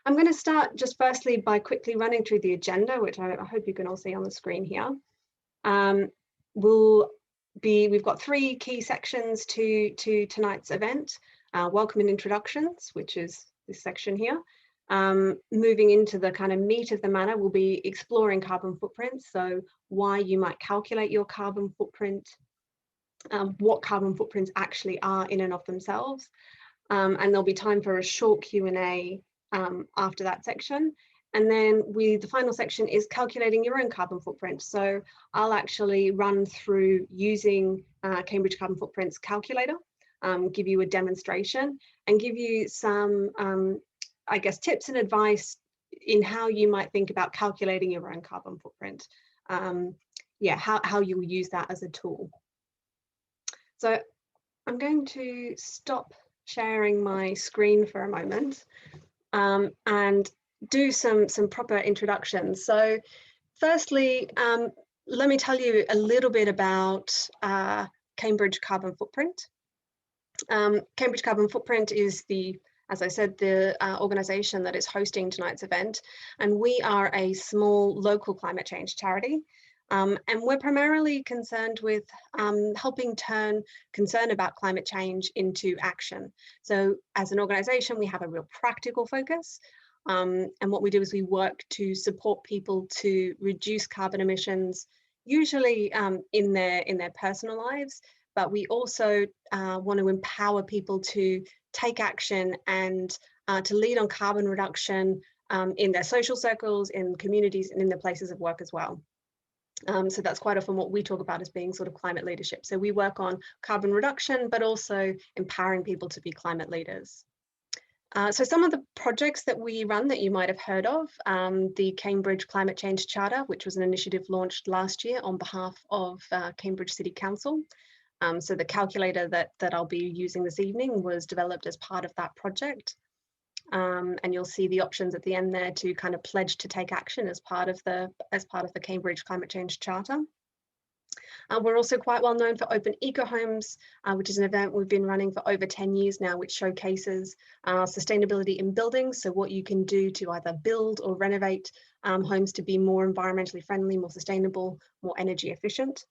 I'm going to start just firstly by quickly running through the agenda, which I hope you can all see on the screen here. We've got 3 key sections to tonight's event. Welcome and introductions, which is this section here. Moving into the kind of meat of the matter, we'll be exploring carbon footprints. So why you might calculate your carbon footprint, what carbon footprints actually are in and of themselves. And there'll be time for a short Q&A after that section. And then the final section is calculating your own carbon footprint. So I'll actually run through using Cambridge Carbon Footprints calculator, give you a demonstration and give you some, I guess, tips and advice in how you might think about calculating your own carbon footprint. How you'll use that as a tool. So I'm going to stop sharing my screen for a moment and do some proper introductions. So firstly, let me tell you a little bit about Cambridge Carbon Footprint. Cambridge Carbon Footprint is as I said, the organisation that is hosting tonight's event, and we are a small local climate change charity. And we're primarily concerned with helping turn concern about climate change into action. So as an organisation, we have a real practical focus. And what we do is we work to support people to reduce carbon emissions, usually in their personal lives, but we also want to empower people to take action and to lead on carbon reduction in their social circles, in communities, and in their places of work as well. So that's quite often what we talk about as being sort of climate leadership. So we work on carbon reduction, but also empowering people to be climate leaders. So some of the projects that we run that you might have heard of, the Cambridge Climate Change Charter, which was an initiative launched last year on behalf of Cambridge City Council. So the calculator that I'll be using this evening was developed as part of that project. And you'll see the options at the end there to kind of pledge to take action as part of the Cambridge Climate Change Charter. We're also quite well known for Open Eco Homes, which is an event we've been running for over 10 years now, which showcases sustainability in buildings. So what you can do to either build or renovate homes to be more environmentally friendly, more sustainable, more energy efficient.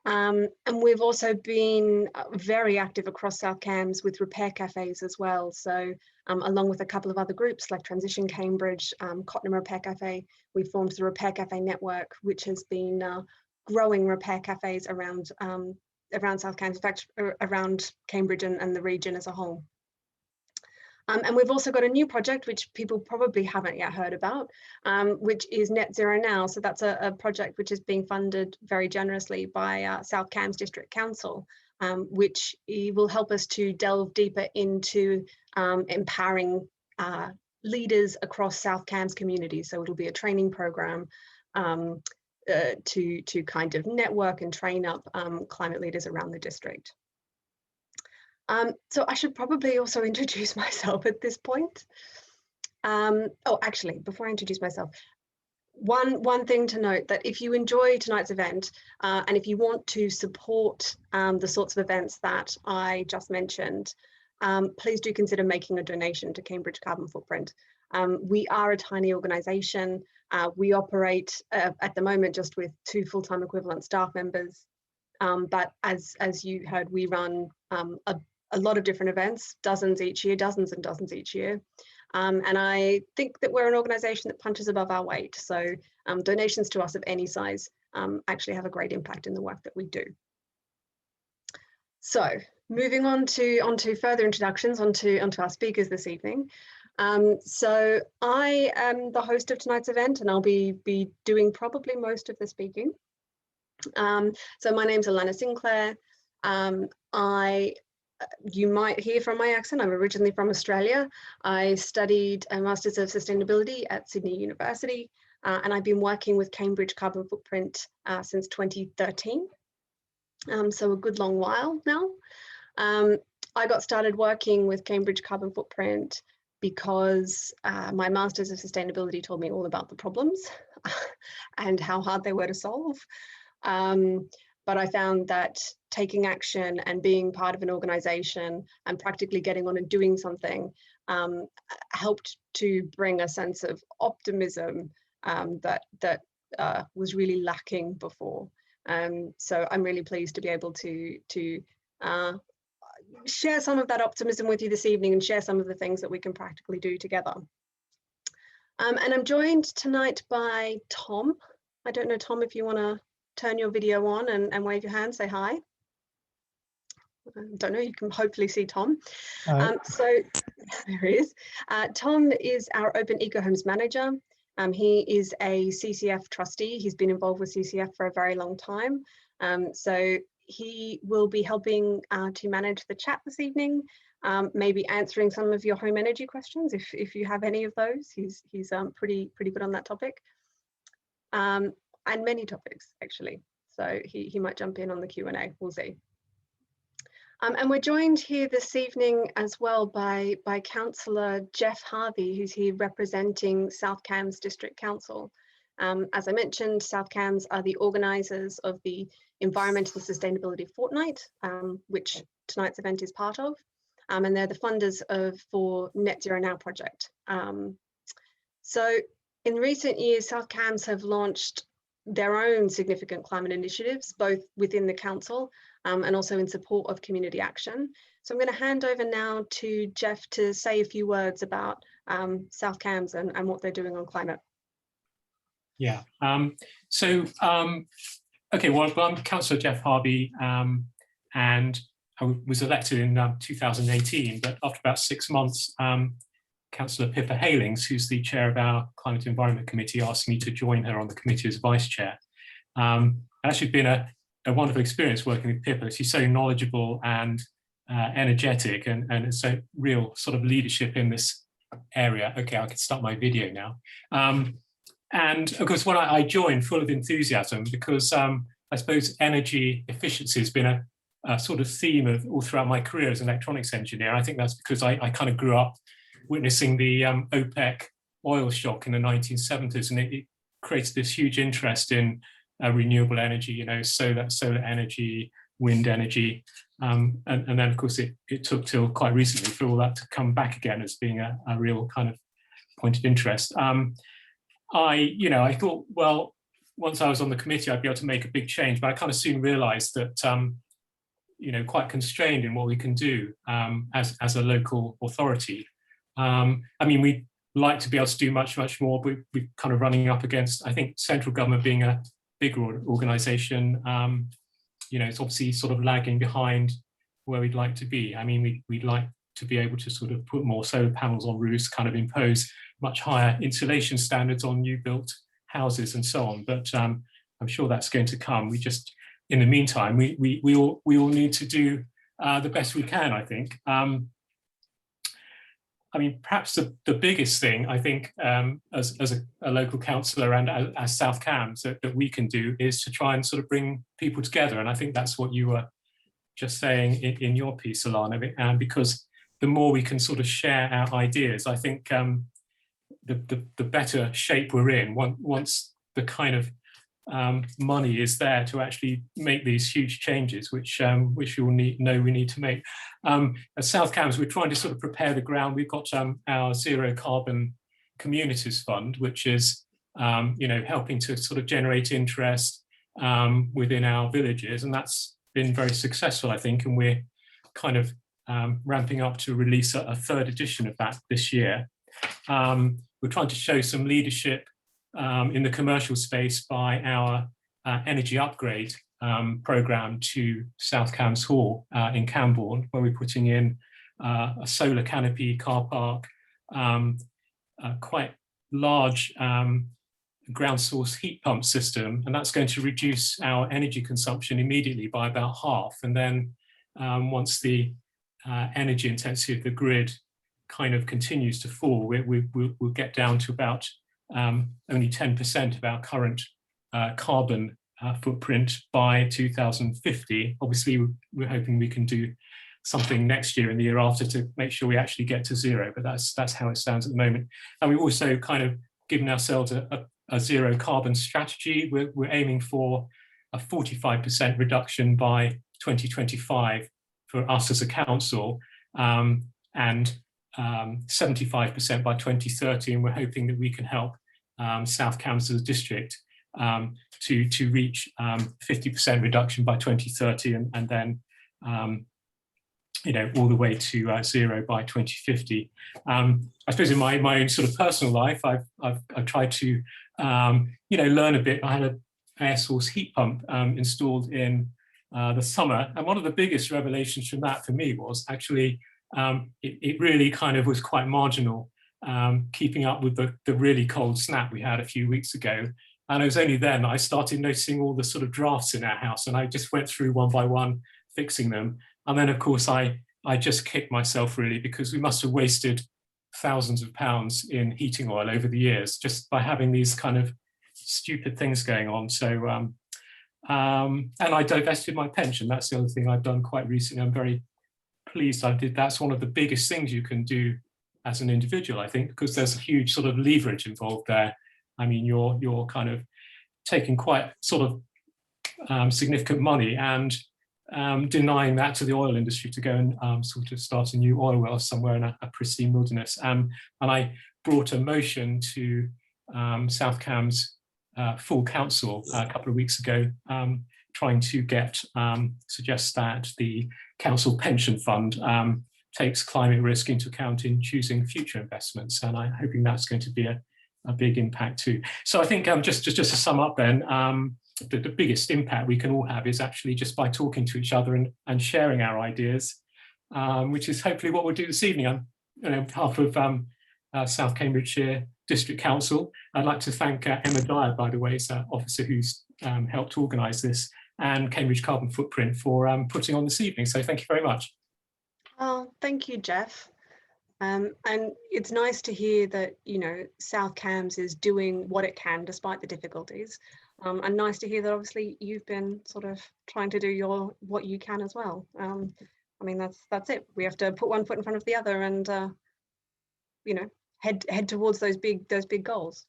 And we've also been very active across South Cambs with repair cafes as well. So along with a couple of other groups like Transition Cambridge, Cottenham Repair Cafe, we formed the Repair Cafe Network, which has been growing repair cafes around South Cambs, in fact, around Cambridge and the region as a whole. And we've also got a new project, which people probably haven't yet heard about, which is Net Zero Now. So that's a project which is being funded very generously by South Cambs District Council, which will help us to delve deeper into empowering leaders across South Cambs communities. So it'll be a training program to kind of network and train up climate leaders around the district. So I should probably also introduce myself at this point. Oh, actually, before I introduce myself, one thing to note, that if you enjoy tonight's event and if you want to support the sorts of events that I just mentioned, please do consider making a donation to Cambridge Carbon Footprint. We are a tiny organisation. We operate at the moment just with 2 full-time equivalent staff members. But as you heard, we run a lot of different events, dozens each year, dozens and dozens each year. And I think that we're an organisation that punches above our weight. So donations to us of any size actually have a great impact in the work that we do. So moving on to further introductions onto our speakers this evening. So I am the host of tonight's event, and I'll be doing probably most of the speaking. So my name's Alana Sinclair. You might hear from my accent, I'm originally from Australia. I studied a Masters of Sustainability at Sydney University, and I've been working with Cambridge Carbon Footprint since 2013, so a good long while now. I got started working with Cambridge Carbon Footprint because my Masters of Sustainability told me all about the problems and how hard they were to solve. But I found that taking action and being part of an organisation and practically getting on and doing something helped to bring a sense of optimism that was really lacking before. So I'm really pleased to be able to share some of that optimism with you this evening and share some of the things that we can practically do together. And I'm joined tonight by Tom. I don't know, Tom, if you want to turn your video on and wave your hand, say hi. I don't know, you can hopefully see Tom. So there he is. Tom is our Open Eco Homes manager. He is a CCF trustee. He's been involved with CCF for a very long time. So he will be helping to manage the chat this evening, maybe answering some of your home energy questions if you have any of those. He's pretty good on that topic, and many topics actually. So he might jump in on the Q&A. We'll see. And we're joined here this evening as well by Councillor Jeff Harvey, who's here representing South Cambs District Council. As I mentioned, South Cambs are the organisers of the Environmental Sustainability Fortnight, which tonight's event is part of, and they're the funders for Net Zero Now project. So in recent years, South Cambs have launched their own significant climate initiatives, both within the council and also in support of community action. So I'm going to hand over now to Jeff to say a few words about South Cambs and what they're doing on climate. Yeah, okay, well, I'm Councillor Jeff Harvey, and I was elected in 2018, but after about 6 months, Councillor Pippa Halings, who's the chair of our Climate Environment Committee, asked me to join her on the committee as vice chair. It's actually been a wonderful experience working with Pippa. She's so knowledgeable and energetic, and it's a real sort of leadership in this area. Okay, I can start my video now. And of course, when I joined full of enthusiasm, because I suppose energy efficiency has been a sort of theme of all throughout my career as an electronics engineer. I think that's because I kind of grew up witnessing the OPEC oil shock in the 1970s, and it created this huge interest in renewable energy, you know, solar energy, wind energy, and then of course it took till quite recently for all that to come back again as being a real kind of point of interest. I thought, well, once I was on the committee, I'd be able to make a big change, but I kind of soon realised that quite constrained in what we can do as a local authority. I mean, we'd like to be able to do much more, but we're kind of running up against, I think, central government being a bigger organisation, it's obviously sort of lagging behind where we'd like to be. I mean, we'd like to be able to sort of put more solar panels on roofs, kind of impose much higher insulation standards on new built houses and so on. But I'm sure that's going to come. We just, in the meantime, we all need to do the best we can, I think. I mean, perhaps the biggest thing, I think, as a local councillor and as South Cambs that we can do is to try and sort of bring people together. And I think that's what you were just saying in your piece, Alana, because the more we can sort of share our ideas, I think the better shape we're in once the kind of money is there to actually make these huge changes, which we all know we need to make. At South Cambs, we're trying to sort of prepare the ground. We've got our Zero Carbon Communities Fund, which is helping to sort of generate interest within our villages, and that's been very successful, I think, and we're kind of ramping up to release a third edition of that this year. We're trying to show some leadership in the commercial space by our energy upgrade programme to South Cambs Hall in Cambourne, where we're putting in a solar canopy car park, a quite large ground source heat pump system, and that's going to reduce our energy consumption immediately by about half. And then once the energy intensity of the grid kind of continues to fall, we'll get down to about only 10% of our current carbon footprint by 2050. Obviously, we're hoping we can do something next year and the year after to make sure we actually get to zero, but that's how it stands at the moment. And we've also kind of given ourselves a zero carbon strategy. We're aiming for a 45% reduction by 2025 for us as a council, and 75% by 2030, and we're hoping that we can help South Cambs as a district to reach 50% reduction by 2030, and then all the way to zero by 2050. I suppose in my own sort of personal life, I've tried to learn a bit. I had an air source heat pump installed in the summer, and one of the biggest revelations from that for me was actually it really kind of was quite marginal, keeping up with the really cold snap we had a few weeks ago. And it was only then I started noticing all the sort of drafts in our house, and I just went through one by one, fixing them. And then, of course, I just kicked myself really, because we must have wasted thousands of pounds in heating oil over the years just by having these kind of stupid things going on. So, and I divested my pension. That's the other thing I've done quite recently. I'm very pleased I did. That's one of the biggest things you can do as an individual, I think, because there's a huge sort of leverage involved there. I mean, you're kind of taking quite sort of significant money and denying that to the oil industry to go and sort of start a new oil well somewhere in a pristine wilderness. And I brought a motion to South Cambs full council a couple of weeks ago, trying to suggest that the council pension fund takes climate risk into account in choosing future investments. And I'm hoping that's going to be a big impact too. So I think just to sum up then, the biggest impact we can all have is actually just by talking to each other and sharing our ideas, which is hopefully what we'll do this evening. On behalf of South Cambridgeshire District Council, I'd like to thank Emma Dyer, by the way, is an officer who's helped organise this, and Cambridge Carbon Footprint for putting on this evening. So thank you very much. Oh, thank you, Jeff. And it's nice to hear that, South Cambs is doing what it can despite the difficulties. And nice to hear that obviously you've been sort of trying to do what you can as well. I mean, that's it. We have to put one foot in front of the other and, head towards those big goals.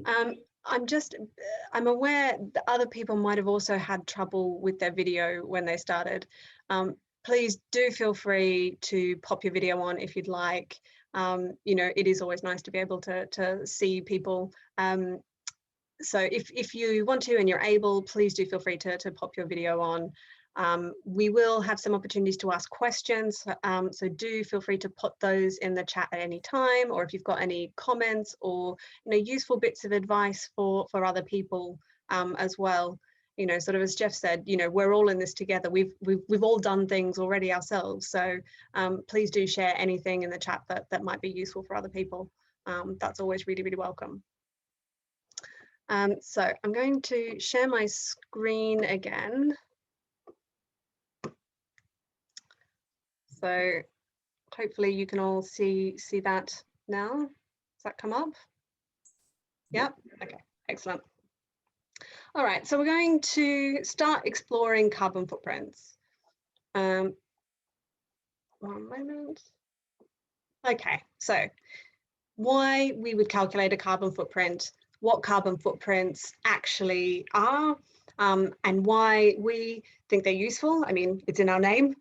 I'm aware that other people might have also had trouble with their video when they started. Please do feel free to pop your video on if you'd like. It is always nice to be able to see people. So if you want to and you're able, please do feel free to pop your video on. We will have some opportunities to ask questions, so do feel free to put those in the chat at any time, or if you've got any comments or useful bits of advice for other people as well. Sort of as Jeff said, we're all in this together. We've all done things already ourselves, so please do share anything in the chat that might be useful for other people. That's always really, really welcome. So I'm going to share my screen again. So hopefully you can all see that now. Does that come up? Yeah, okay, excellent. All right, so we're going to start exploring carbon footprints. One moment. Okay, so why we would calculate a carbon footprint, what carbon footprints actually are, and why we think they're useful. I mean, it's in our name.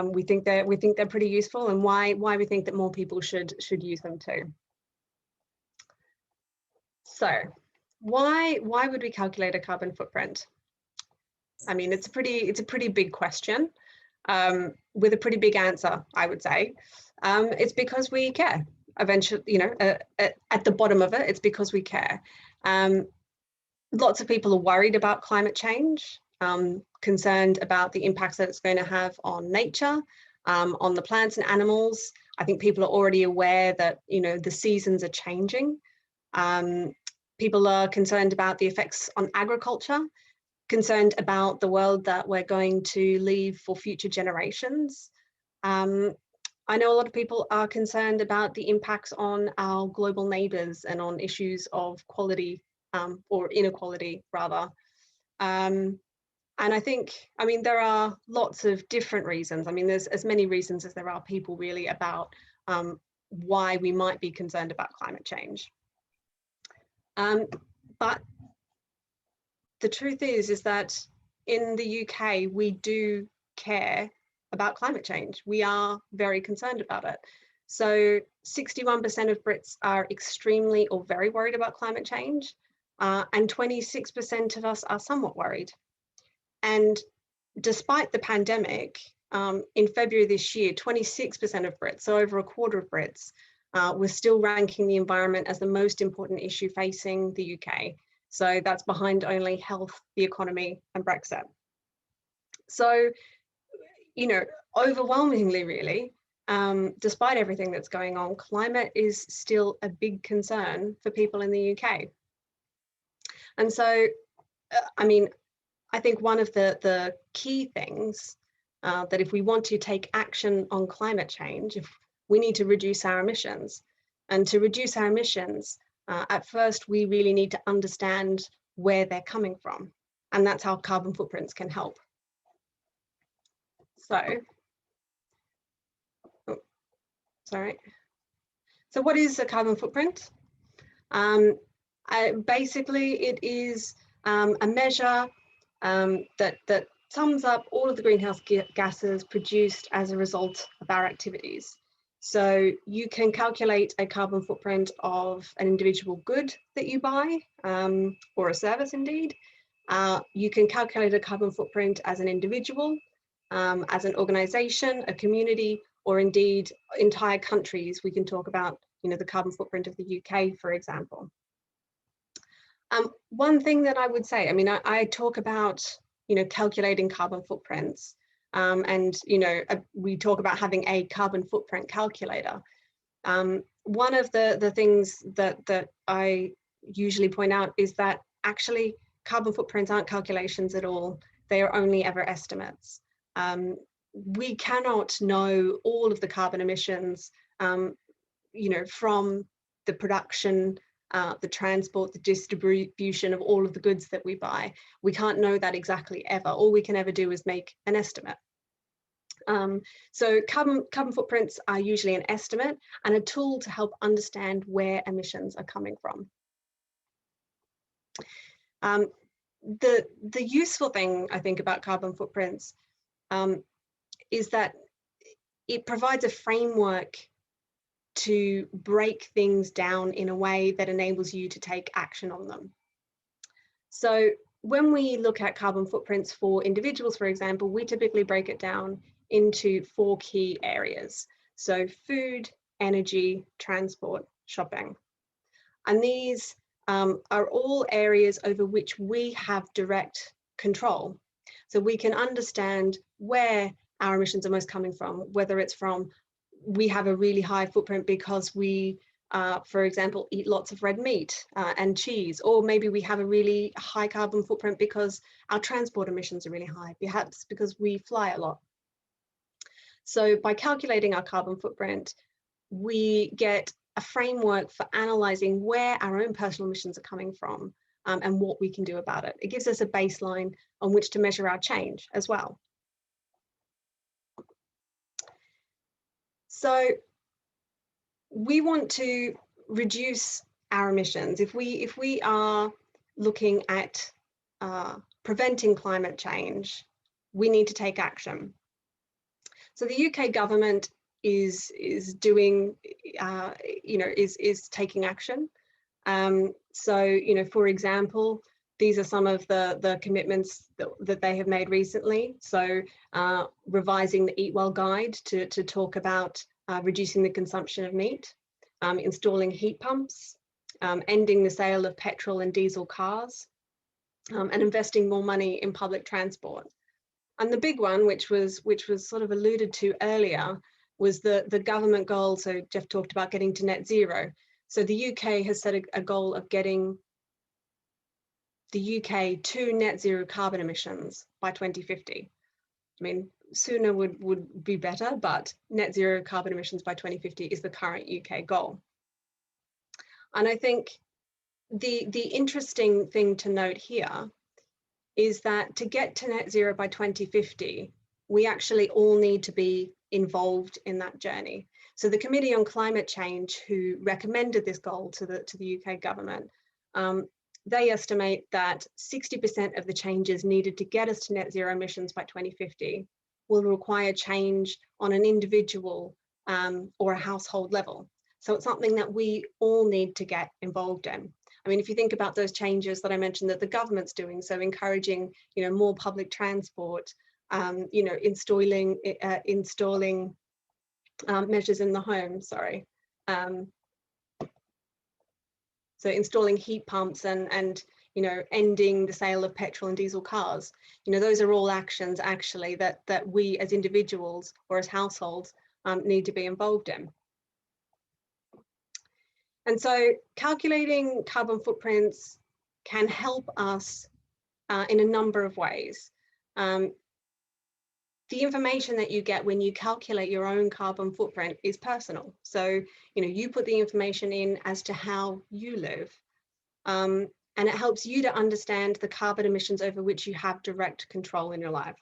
We think they're pretty useful, and why we think that more people should use them too. So why would we calculate a carbon footprint? I mean, it's a pretty big question with a pretty big answer, I would say. It's because we care. Eventually, at the bottom of it, it's because we care. Lots of people are worried about climate change, concerned about the impacts that it's going to have on nature, on the plants and animals. I think people are already aware that, the seasons are changing. People are concerned about the effects on agriculture, concerned about the world that we're going to leave for future generations. I know a lot of people are concerned about the impacts on our global neighbours and on issues of quality or inequality, rather. And I think, there are lots of different reasons. I mean, there's as many reasons as there are people really about why we might be concerned about climate change. But the truth is that in the UK, we do care about climate change. We are very concerned about it. So 61% of Brits are extremely or very worried about climate change, and 26% of us are somewhat worried. And despite the pandemic, in February this year, 26% of Brits, so over a quarter of Brits, were still ranking the environment as the most important issue facing the UK. So that's behind only health, the economy, and Brexit. So, you know, overwhelmingly, really, despite everything that's going on, climate is still a big concern for people in the UK. And so, I mean, I think one of the key things that if we want to take action on climate change, if we need to reduce our emissions. And to reduce our emissions, at first, we really need to understand where they're coming from. And that's how carbon footprints can help. So, So what is a carbon footprint? Basically, it is a measure that sums up all of the greenhouse gases produced as a result of our activities. So you can calculate a carbon footprint of an individual good that you buy, or a service indeed. You can calculate a carbon footprint as an individual, as an organization, a community, or indeed entire countries. We can talk about, you know, the carbon footprint of the UK, for example. One thing that I would say, I mean, I talk about, you know, calculating carbon footprints, and, you know, we talk about having a carbon footprint calculator. One of the things that I usually point out is that actually carbon footprints aren't calculations at all. They are only ever estimates. We cannot know all of the carbon emissions, you know, from the production, the transport, the distribution of all of the goods that we buy. We can't know that exactly ever. All we can ever do is make an estimate. So carbon footprints are usually an estimate and a tool to help understand where emissions are coming from. The useful thing, I think, about carbon footprints is that it provides a framework to break things down in a way that enables you to take action on them. So when we look at carbon footprints for individuals, for example, we typically break it down into 4 key areas. So food, energy, transport, shopping. And these are all areas over which we have direct control. So we can understand where our emissions are most coming from, whether it's from we have a really high footprint because we, for example, eat lots of red meat and cheese, or maybe we have a really high carbon footprint because our transport emissions are really high, perhaps because we fly a lot. So by calculating our carbon footprint, we get a framework for analysing where our own personal emissions are coming from, and what we can do about it. It gives us a baseline on which to measure our change as well. So we want to reduce our emissions. If we are looking at preventing climate change, we need to take action. So the UK government is doing, you know, is taking action. So, you know, for example, these are some of the commitments that they have made recently. So revising the Eat Well guide to talk about reducing the consumption of meat, installing heat pumps, ending the sale of petrol and diesel cars, and investing more money in public transport. And the big one, which was sort of alluded to earlier, was the government goal. So Jeff talked about getting to net zero. So the UK has set a goal of getting the UK to net zero carbon emissions by 2050. I mean, sooner would be better, but net zero carbon emissions by 2050 is the current UK goal. And I think the interesting thing to note here is that to get to net zero by 2050, we actually all need to be involved in that journey. So the Committee on Climate Change, who recommended this goal to the UK government, they estimate that 60% of the changes needed to get us to net zero emissions by 2050 will require change on an individual or a household level. So it's something that we all need to get involved in. I mean, if you think about those changes that I mentioned that the government's doing, so encouraging, more public transport, installing measures in the home, sorry. So installing heat pumps and ending the sale of petrol and diesel cars. Those are all actions actually that we as individuals or as households need to be involved in. And so calculating carbon footprints can help us in a number of ways. The information that you get when you calculate your own carbon footprint is personal. So, you put the information in as to how you live. And it helps you to understand the carbon emissions over which you have direct control in your life.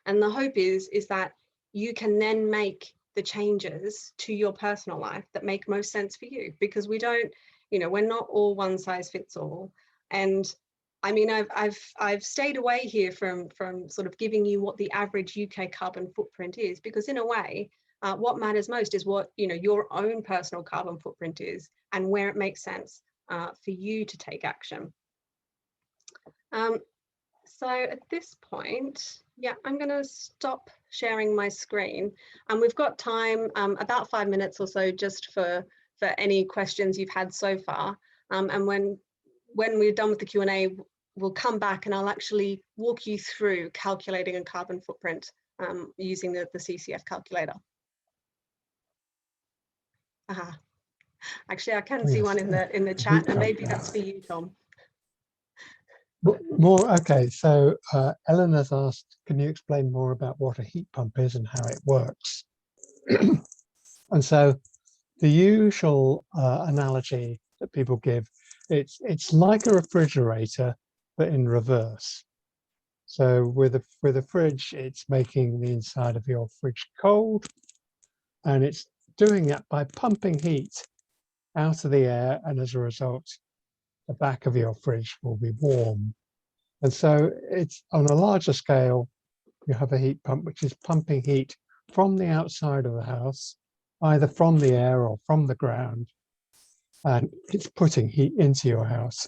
And the hope is that you can then make the changes to your personal life that make most sense for you, because we don't, we're not all one size fits all. And I mean, I've stayed away here from sort of giving you what the average UK carbon footprint is, because in a way, what matters most is what your own personal carbon footprint is and where it makes sense for you to take action. So at this point, yeah, I'm going to stop sharing my screen, and we've got time, about 5 minutes or so, just for any questions you've had so far. And when we're done with the Q&A, we'll come back and I'll actually walk you through calculating a carbon footprint using the CCF calculator. Actually, I can see one in the chat, and maybe that's for you, Tom. Okay, so Eleanor's asked, can you explain more about what a heat pump is and how it works? And so the usual analogy that people give, it's like a refrigerator, but in reverse. So with a fridge, it's making the inside of your fridge cold, and it's doing that by pumping heat out of the air, and as a result, the back of your fridge will be warm. And so it's on a larger scale, you have a heat pump which is pumping heat from the outside of the house, either from the air or from the ground, and it's putting heat into your house.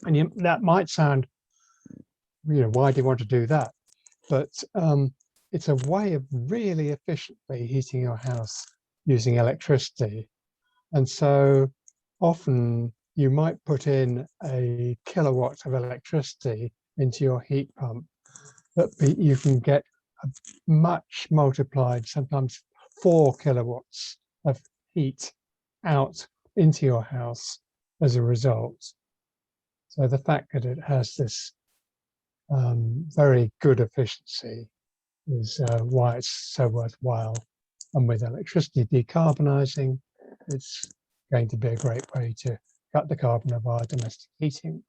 And that might sound, why do you want to do that? But it's a way of really efficiently heating your house using electricity. And so often you might put in a kilowatt of electricity into your heat pump, but you can get a much multiplied, sometimes 4 kilowatts of heat out into your house as a result. So the fact that it has this very good efficiency is why it's so worthwhile. And with electricity decarbonising, it's going to be a great way to cut the carbon of our domestic heating.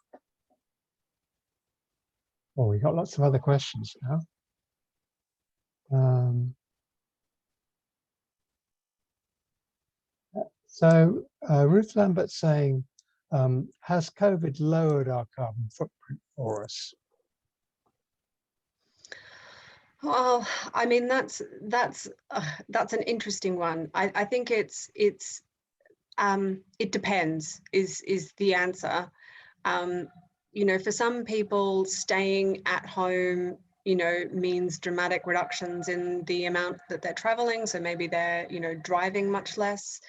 Well, we've got lots of other questions now. So Ruth Lambert's saying, has COVID lowered our carbon footprint for us? Well, I mean, that's an interesting one. I think it depends is the answer. For some people, staying at home, means dramatic reductions in the amount that they're traveling. So maybe they're, driving much less.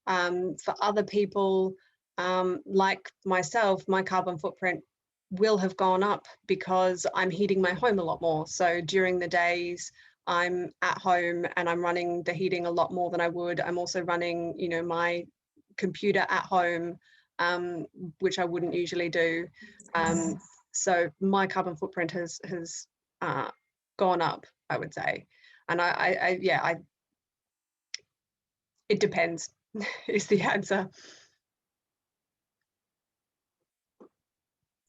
For other people, like myself, my carbon footprint will have gone up because I'm heating my home a lot more. So during the days I'm at home and I'm running the heating a lot more than I would. I'm also running, my computer at home, which I wouldn't usually do. So my carbon footprint has gone up, I would say. And it depends is the answer.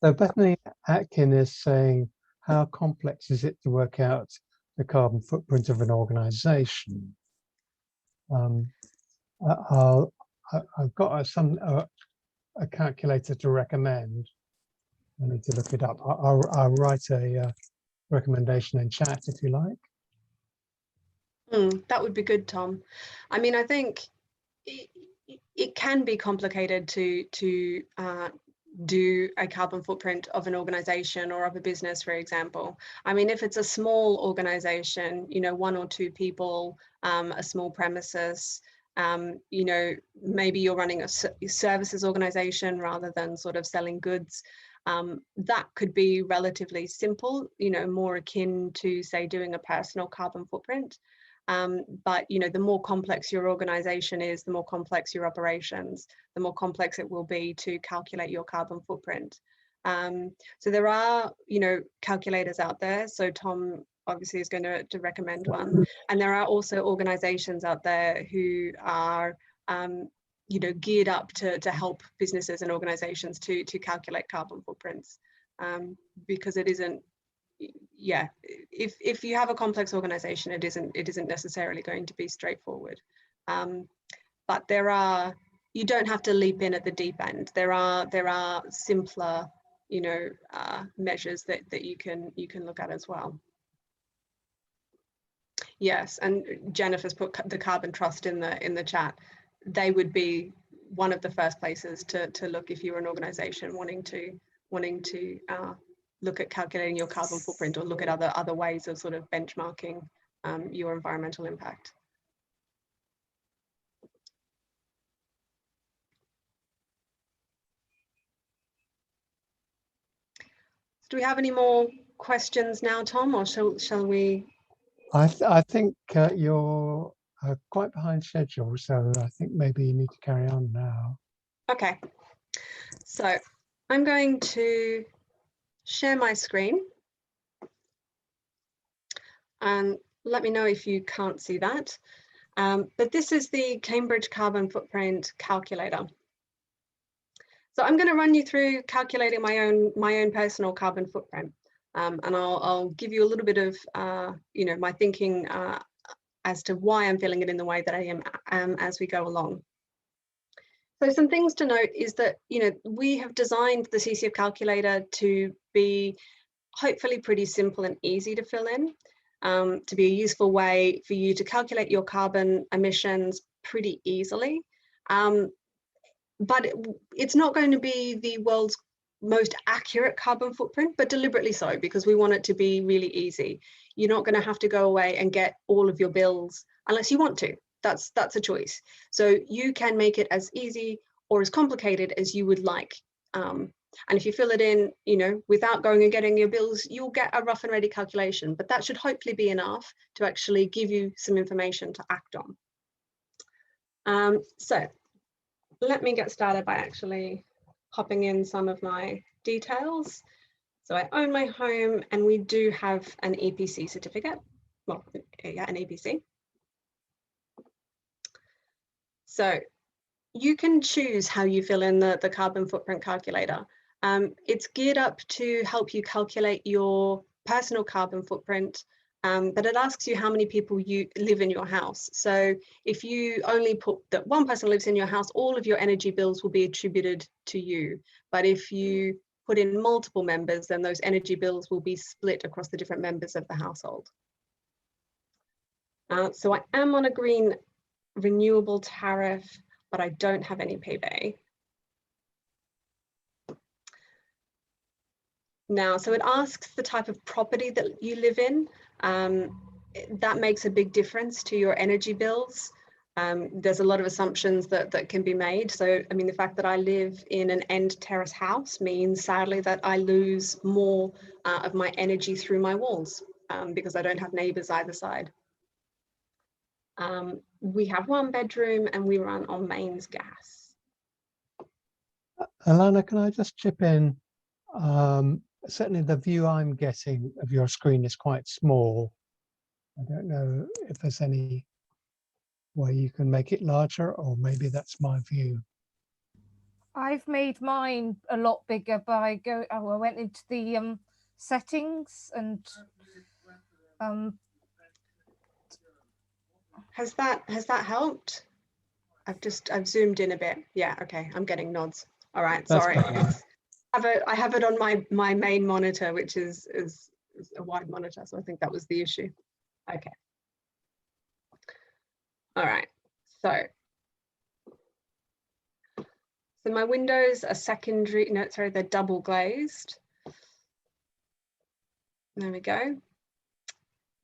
So Bethany Atkin is saying, how complex is it to work out the carbon footprint of an organization? I've got a calculator to recommend. I need to look it up. I'll write a recommendation in chat if you like. That would be good, Tom. I mean, I think it can be complicated to do a carbon footprint of an organization or of a business, for example. I mean, if it's a small organization, you know, 1 or 2 people, a small premises, you know, maybe you're running a services organization rather than sort of selling goods. That could be relatively simple, you know, more akin to, say, doing a personal carbon footprint. But, you know, the more complex your organization is, the more complex your operations, the more complex it will be to calculate your carbon footprint. So there are, you know, calculators out there. So Tom obviously is going to recommend one. And there are also organizations out there who are, you know, geared up to help businesses and organizations to calculate carbon footprints, because it isn't, yeah, if you have a complex organization, it isn't necessarily going to be straightforward. But you don't have to leap in at the deep end. There are simpler, you know, measures that you can look at as well. Yes, and Jennifer's put the Carbon Trust in the chat. They would be one of the first places to look if you're an organization wanting to look at calculating your carbon footprint, or look at other ways of sort of benchmarking your environmental impact. So do we have any more questions now, Tom, or shall we? I think you're quite behind schedule, so I think maybe you need to carry on now. Okay, so I'm going to share my screen, and let me know if you can't see that. But this is the Cambridge Carbon Footprint Calculator. So I'm going to run you through calculating my own personal carbon footprint, and I'll give you a little bit of you know, my thinking as to why I'm filling it in the way that I am as we go along. So some things to note is that, you know, we have designed the CCF calculator to be hopefully pretty simple and easy to fill in, to be a useful way for you to calculate your carbon emissions pretty easily. But it's not going to be the world's most accurate carbon footprint, but deliberately so, because we want it to be really easy. You're not going to have to go away and get all of your bills unless you want to. That's a choice. So you can make it as easy or as complicated as you would like. And if you fill it in, you know, without going and getting your bills, you'll get a rough and ready calculation, but that should hopefully be enough to actually give you some information to act on. So let me get started by actually popping in some of my details. So I own my home, and we do have an EPC certificate. Well, yeah, an EPC. So you can choose how you fill in the carbon footprint calculator. It's geared up to help you calculate your personal carbon footprint, but it asks you how many people you live in your house. So if you only put that one person lives in your house, all of your energy bills will be attributed to you. But if you put in multiple members, then those energy bills will be split across the different members of the household. So I am on a green renewable tariff, but I don't have any PV. Now, so it asks the type of property that you live in. That makes a big difference to your energy bills. There's a lot of assumptions that can be made. So, I mean, the fact that I live in an end terrace house means, sadly, that I lose more of my energy through my walls because I don't have neighbours either side. We have 1 bedroom and we run on mains gas. Alana, can I just chip in? Certainly the view I'm getting of your screen is quite small. I don't know if there's any way you can make it larger, or maybe that's my view. I've made mine a lot bigger by I went into the settings and Has that helped? I've zoomed in a bit. Yeah, okay, I'm getting nods. All right, That's sorry. better. I have it on my main monitor, which is was a wide monitor, so I think that was the issue. Okay. All right, so my windows are secondary, no, sorry, they're double glazed. There we go.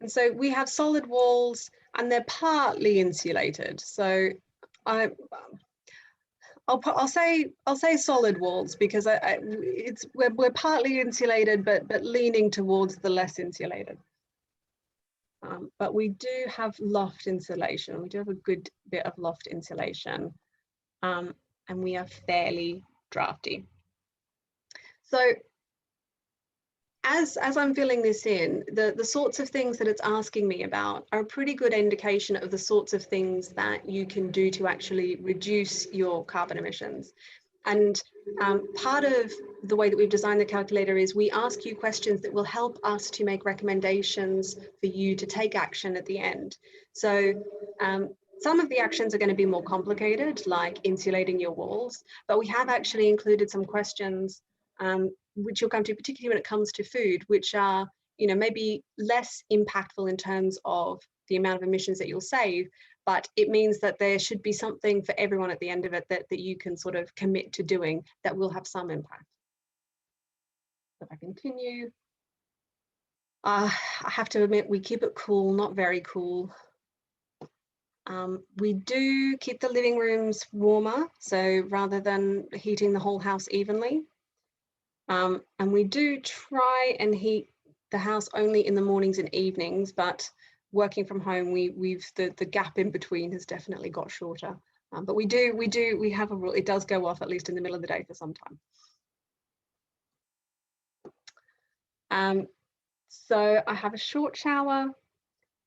And so we have solid walls and they're partly insulated. So I'll say solid walls because we're partly insulated, but leaning towards the less insulated. But we do have loft insulation. We do have a good bit of loft insulation, and we are fairly drafty. So as I'm filling this in, the sorts of things that it's asking me about are a pretty good indication of the sorts of things that you can do to actually reduce your carbon emissions. And part of the way that we've designed the calculator is we ask you questions that will help us to make recommendations for you to take action at the end. So some of the actions are going to be more complicated, like insulating your walls, but we have actually included some questions which you'll come to, particularly when it comes to food, which are, you know, maybe less impactful in terms of the amount of emissions that you'll save, but it means that there should be something for everyone at the end of it that you can sort of commit to doing that will have some impact. If I continue, I have to admit we keep it cool, not very cool. We do keep the living rooms warmer, so rather than heating the whole house evenly. And we do try and heat the house only in the mornings and evenings, but working from home, the gap in between has definitely got shorter. But we have a rule, it does go off at least in the middle of the day for some time. So I have a short shower.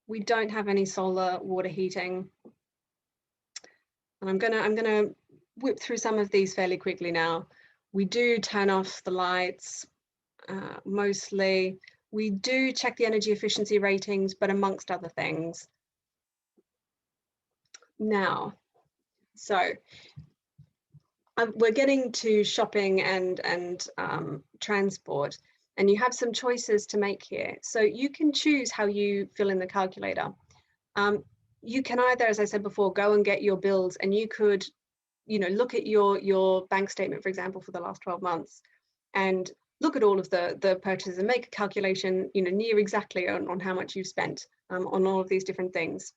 We don't have any solar water heating. And I'm gonna whip through some of these fairly quickly now. We do turn off the lights, mostly. We do check the energy efficiency ratings, but amongst other things. Now, so we're getting to shopping and transport, and you have some choices to make here. So you can choose how you fill in the calculator. You can either, as I said before, go and get your bills, and you could, you know, look at your bank statement, for example, for the last 12 months, and look at all of the purchases and make a calculation, you know, near exactly on how much you've spent on all of these different things.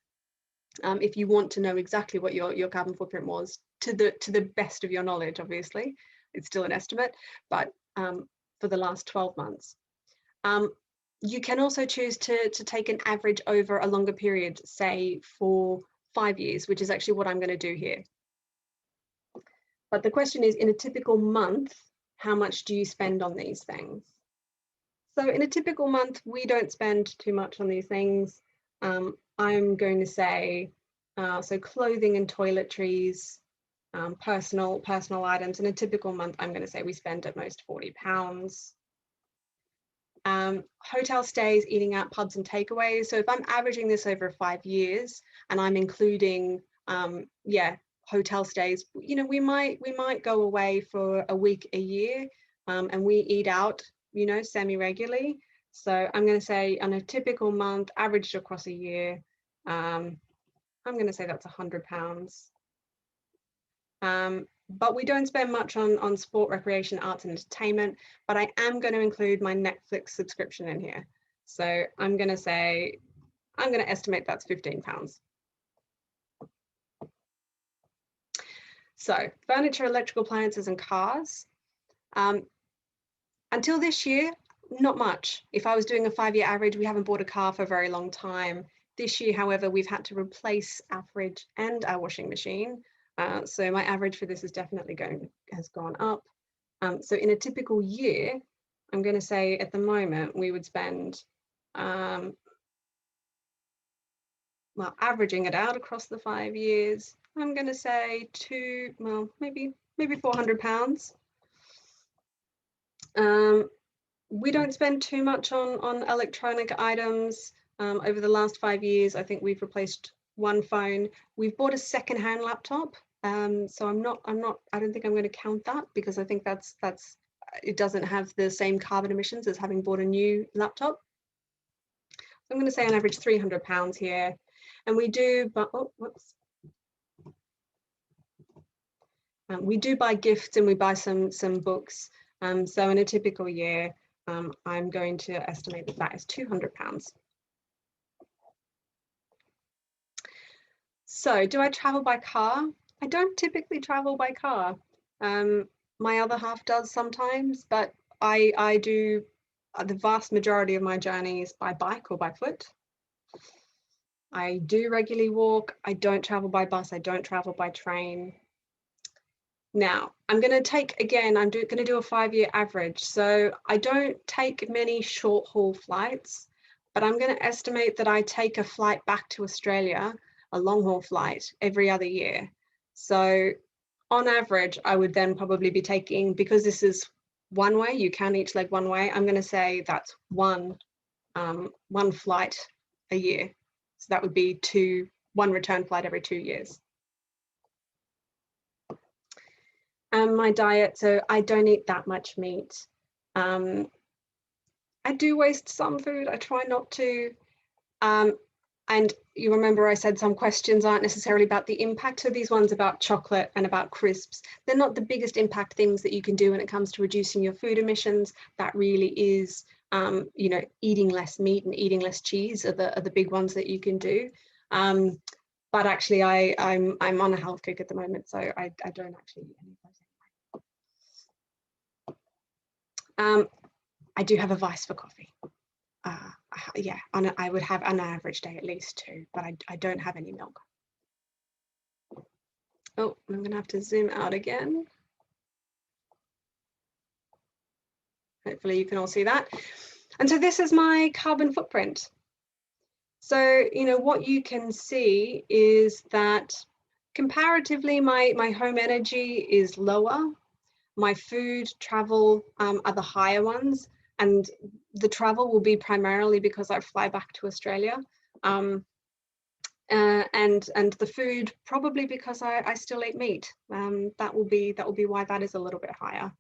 If you want to know exactly what your carbon footprint was, to the best of your knowledge, obviously, it's still an estimate, but for the last 12 months. You can also choose to take an average over a longer period, say for 5 years, which is actually what I'm going to do here. But the question is, in a typical month, how much do you spend on these things? So in a typical month, we don't spend too much on these things. I'm going to say, so clothing and toiletries, personal items. In a typical month, I'm going to say we spend at most £40. Hotel stays, eating out, pubs and takeaways. So if I'm averaging this over 5 years and I'm including, hotel stays, you know, we might go away for a week, a year, and we eat out, you know, semi-regularly. So I'm going to say on a typical month, averaged across a year, I'm going to say that's £100. But we don't spend much on sport, recreation, arts and entertainment, but I am going to include my Netflix subscription in here. So I'm going to estimate that's £15. So furniture, electrical appliances and cars. Until this year, not much. If I was doing a 5-year average, we haven't bought a car for a very long time. This year, however, we've had to replace our fridge and our washing machine. So my average for this is definitely has gone up. So in a typical year, I'm going to say at the moment we would spend, well, averaging it out across the 5 years, I'm going to say maybe £400. We don't spend too much on electronic items. Over the last 5 years, I think we've replaced one phone. We've bought a second-hand laptop. So I don't think I'm going to count that because I think it doesn't have the same carbon emissions as having bought a new laptop. I'm going to say on average £300 here. And we do, but oh, whoops. We do buy gifts and we buy some books. So in a typical year, I'm going to estimate that that is £200. So do I travel by car? I don't typically travel by car. My other half does sometimes, but I do the vast majority of my journeys by bike or by foot. I do regularly walk. I don't travel by bus. I don't travel by train. Now, I'm going to take, again, I'm going to do a 5-year average. So I don't take many short haul flights, but I'm going to estimate that I take a flight back to Australia, a long haul flight, every other year. So on average, I would then probably be taking, because this is one way, you count each leg one way, I'm going to say that's one flight a year. So that would be one return flight every 2 years. And my diet, so I don't eat that much meat. I do waste some food, I try not to. And you remember I said some questions aren't necessarily about the impact. So these ones about chocolate and about crisps, they're not the biggest impact things that you can do when it comes to reducing your food emissions. That really is, you know, eating less meat and eating less cheese are the big ones that you can do. But actually I'm on a health kick at the moment, so I don't actually eat any of those. I do have a vice for coffee. Yeah, I would have on an average day at least 2, but I don't have any milk. Oh, I'm gonna have to zoom out again. Hopefully you can all see that. And so this is my carbon footprint. So, you know, what you can see is that comparatively my home energy is lower. My food, travel are the higher ones. And the travel will be primarily because I fly back to Australia, and the food probably because I still eat meat. That will be why that is a little bit higher.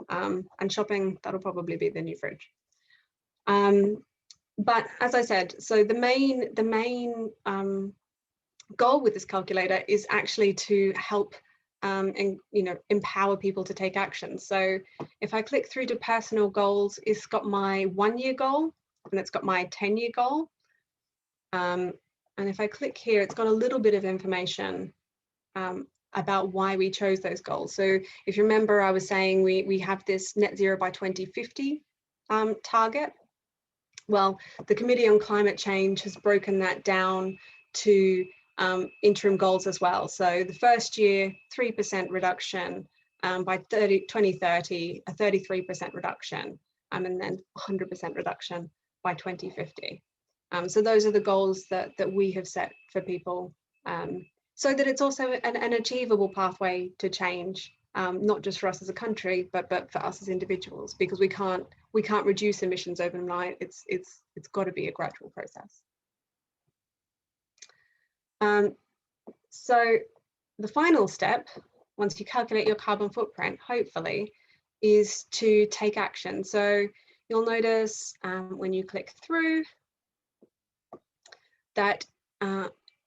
And shopping, that'll probably be the new fridge. But as I said, so the main goal with this calculator is actually to help and, you know, empower people to take action. So if I click through to personal goals, it's got my 1-year goal and it's got my 10-year goal. And if I click here, it's got a little bit of information about why we chose those goals. So if you remember, I was saying we have this net zero by 2050 target. Well, the Committee on Climate Change has broken that down to interim goals as well. So the first year, 3% reduction, by 2030, a 33% reduction, and then 100% reduction by 2050. So those are the goals that we have set for people, so that it's also an achievable pathway to change, not just for us as a country, but for us as individuals, because we can't reduce emissions overnight. It's got to be a gradual process. So the final step, once you calculate your carbon footprint, hopefully, is to take action. So you'll notice when you click through that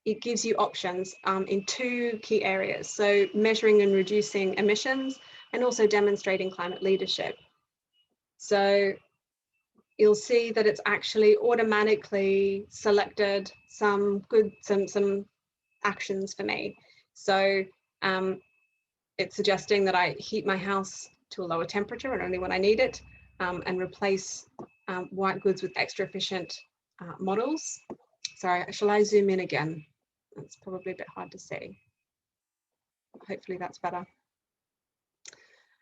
it gives you options in 2 key areas. So measuring and reducing emissions, and also demonstrating climate leadership. So you'll see that it's actually automatically selected some actions for me. So it's suggesting that I heat my house to a lower temperature and only when I need it, and replace white goods with extra efficient models. Sorry, shall I zoom in again? It's probably a bit hard to see. Hopefully that's better.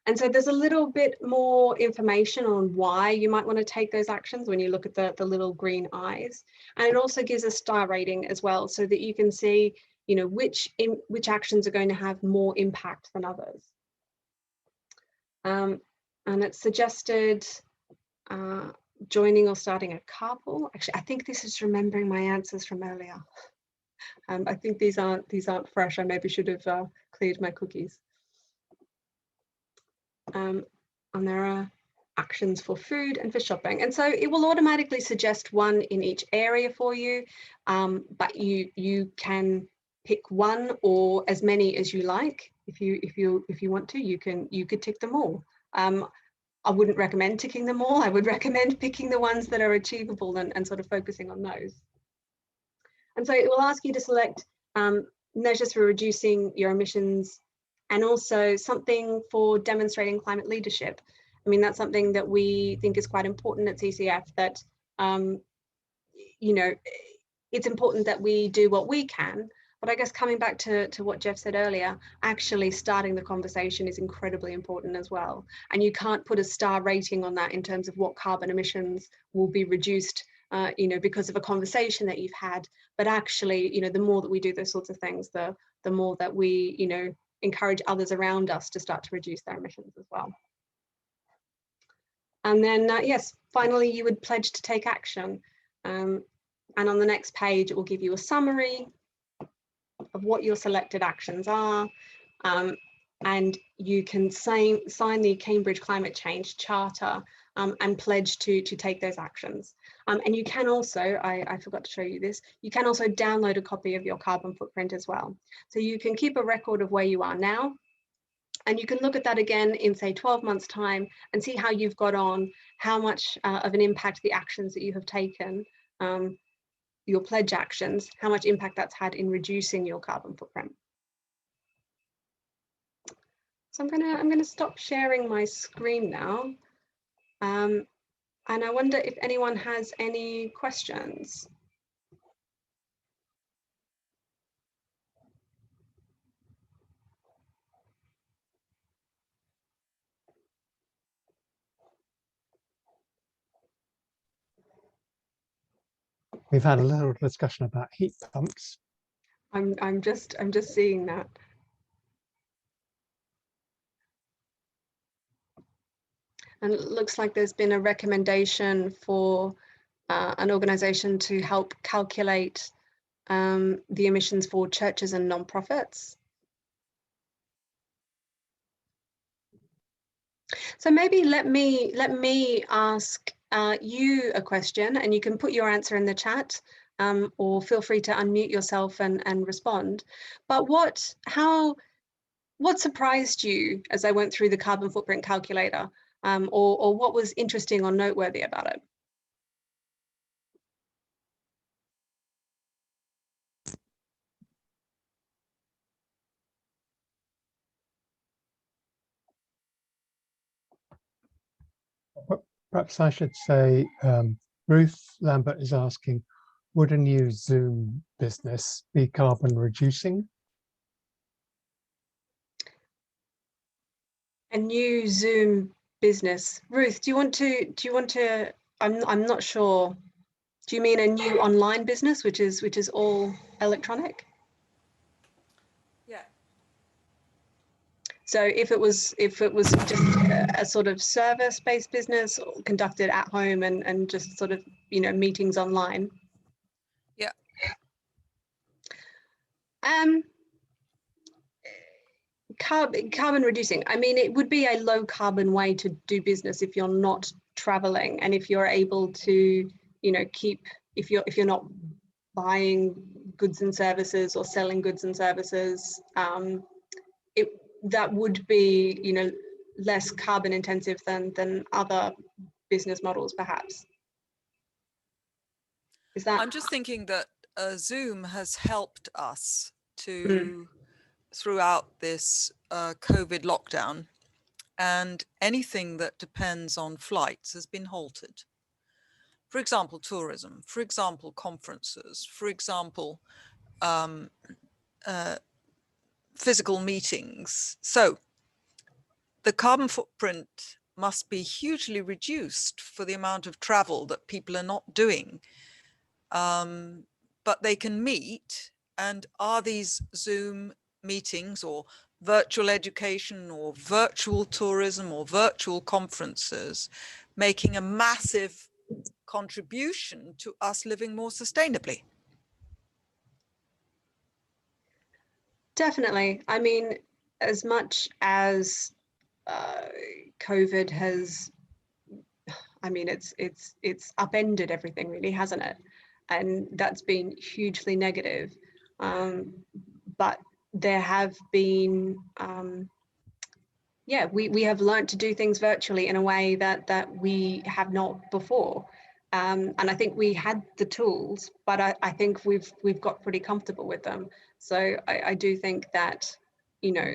And so there's a little bit more information on why you might want to take those actions when you look at the little green eyes. And it also gives a star rating as well, so that you can see, you know, which actions are going to have more impact than others. And it's suggested joining or starting a carpool. Actually, I think this is remembering my answers from earlier. I think these aren't fresh. I maybe should have cleared my cookies. And there are actions for food and for shopping. And so it will automatically suggest one in each area for you, but you can pick one or as many as you like. If you want to, you could tick them all. I wouldn't recommend ticking them all. I would recommend picking the ones that are achievable and sort of focusing on those. And so it will ask you to select measures for reducing your emissions and also something for demonstrating climate leadership. I mean, that's something that we think is quite important at CCF, that, you know, it's important that we do what we can. But I guess coming back to what Jeff said earlier, actually starting the conversation is incredibly important as well. And you can't put a star rating on that in terms of what carbon emissions will be reduced, you know, because of a conversation that you've had. But actually, you know, the more that we do those sorts of things, the more that we, you know, encourage others around us to start to reduce their emissions as well. And then, yes, finally, you would pledge to take action. And on the next page, it will give you a summary of what your selected actions are. And you can sign the Cambridge Climate Change Charter and pledge to take those actions. And you can also, I forgot to show you this, you can also download a copy of your carbon footprint as well. So you can keep a record of where you are now, and you can look at that again in, say, 12 months' time and see how you've got on, how much of an impact the actions that you have taken, your pledge actions, how much impact that's had in reducing your carbon footprint. So I'm gonna stop sharing my screen now. And I wonder if anyone has any questions. We've had a little discussion about heat pumps. I'm just seeing that. And it looks like there's been a recommendation for an organisation to help calculate the emissions for churches and non-profits. So maybe let me ask you a question, and you can put your answer in the chat, or feel free to unmute yourself and respond. But what surprised you as I went through the carbon footprint calculator, or what was interesting or noteworthy about it? Perhaps I should say, Ruth Lambert is asking, would a new Zoom business be carbon reducing? A new Zoom business. Ruth, do you want to, I'm not sure. Do you mean a new online business, which is all electronic? Yeah. So if it was just a sort of service-based business conducted at home and just sort of, you know, meetings online. Yeah. Carbon reducing. I mean, it would be a low carbon way to do business if you're not traveling, and if you're able to, you know, if you're not buying goods and services or selling goods and services, that would be, you know, less carbon intensive than other business models, perhaps. Is that? I'm just thinking that Zoom has helped us to throughout this COVID lockdown, and anything that depends on flights has been halted. For example, tourism, for example, conferences, for example, physical meetings. So the carbon footprint must be hugely reduced for the amount of travel that people are not doing. But they can meet, and are these Zoom meetings or virtual education or virtual tourism or virtual conferences making a massive contribution to us living more sustainably? Definitely. I mean, as much as COVID has I mean, it's upended everything really, hasn't it? And that's been hugely negative. But there have been, yeah, we have learned to do things virtually in a way that we have not before. And I think we had the tools, but I think we've got pretty comfortable with them. So I do think that, you know,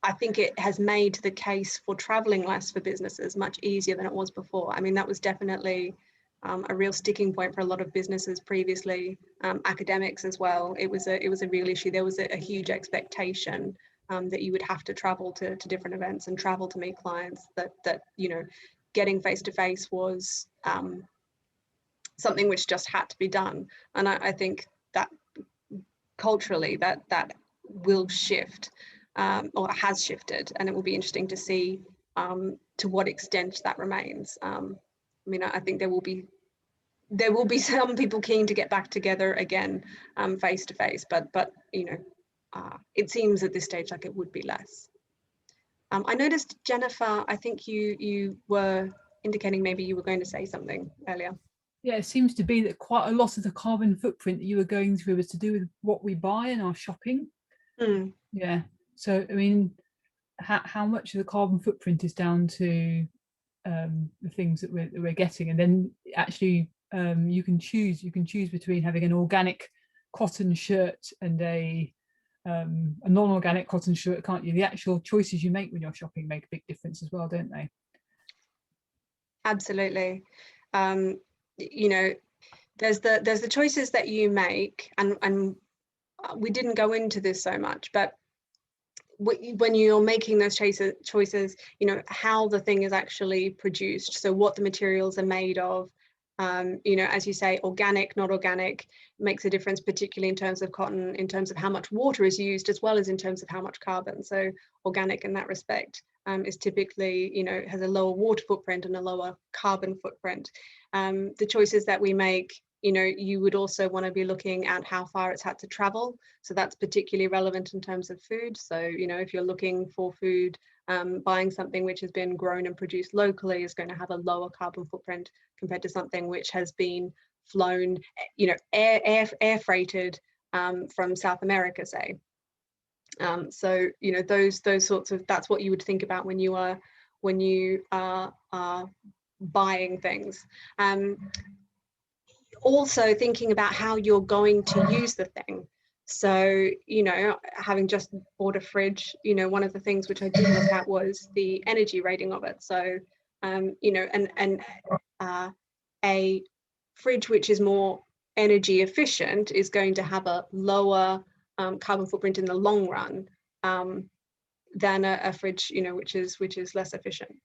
I think it has made the case for traveling less for businesses much easier than it was before. I mean, that was definitely a real sticking point for a lot of businesses previously, academics as well. It was a real issue. There was a huge expectation that you would have to travel to different events and travel to meet clients, that you know, getting face-to-face was something which just had to be done. And I think that culturally that will shift, or has shifted, and it will be interesting to see to what extent that remains. I mean, I think there will be some people keen to get back together again, face to face, but you know, it seems at this stage like it would be less. I noticed, Jennifer, I think you were indicating maybe you were going to say something earlier. Yeah, it seems to be that quite a lot of the carbon footprint that you were going through was to do with what we buy in our shopping. Yeah, so I mean, how much of the carbon footprint is down to the things that we're getting, and then actually you can choose between having an organic cotton shirt and a non-organic cotton shirt, can't you? The actual choices you make when you're shopping make a big difference as well, don't they? Absolutely. You know, there's the choices that you make, and we didn't go into this so much, but when you're making those choices, you know, how the thing is actually produced, so what the materials are made of. You know, as you say, organic, not organic, makes a difference, particularly in terms of cotton, in terms of how much water is used, as well as in terms of how much carbon. So organic in that respect is typically, you know, has a lower water footprint and a lower carbon footprint. The choices that we make, you know, you would also want to be looking at how far it's had to travel. So that's particularly relevant in terms of food. So, you know, if you're looking for food, buying something which has been grown and produced locally is going to have a lower carbon footprint compared to something which has been flown, you know, air freighted from South America, say. So, you know, those sorts of, that's what you would think about when you are buying things. Also thinking about how you're going to use the thing. So, you know, having just bought a fridge, you know, one of the things which I did look at was the energy rating of it. So, you know, and a fridge which is more energy efficient is going to have a lower carbon footprint in the long run than a fridge, you know, which is less efficient.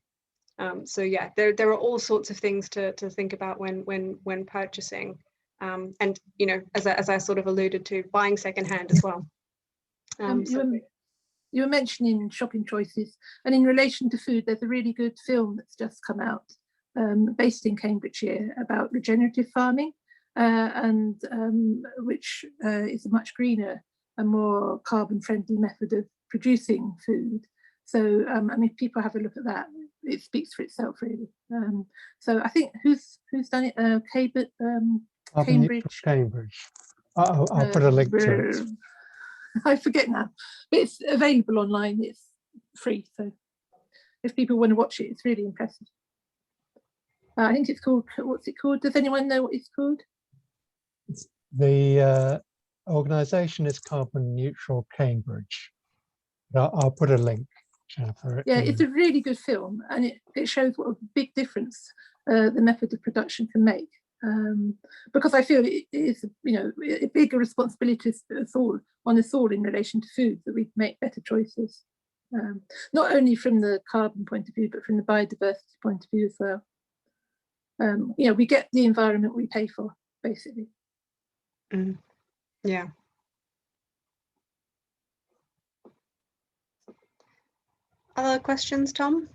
So yeah, there are all sorts of things to think about when purchasing, and you know, as I sort of alluded to, buying secondhand as well. You were mentioning shopping choices, and in relation to food, there's a really good film that's just come out, based in Cambridgeshire, about regenerative farming, and which is a much greener and more carbon-friendly method of producing food. So, I mean, if people have a look at that, it speaks for itself, really. So, I think who's done it? Cambridge. Cambridge. I'll put a link to it. I forget now, but it's available online. It's free, so if people want to watch it, it's really impressive. I think it's called. What's it called? Does anyone know what it's called? The organisation is Carbon Neutral Cambridge. I'll put a link, Jennifer. Yeah, it's a really good film, and it shows what a big difference the method of production can make. Because I feel it is, you know, a bigger responsibility on us all in relation to food, that we make better choices, not only from the carbon point of view, but from the biodiversity point of view as well. You know, we get the environment we pay for, basically. Yeah. Other questions, Tom?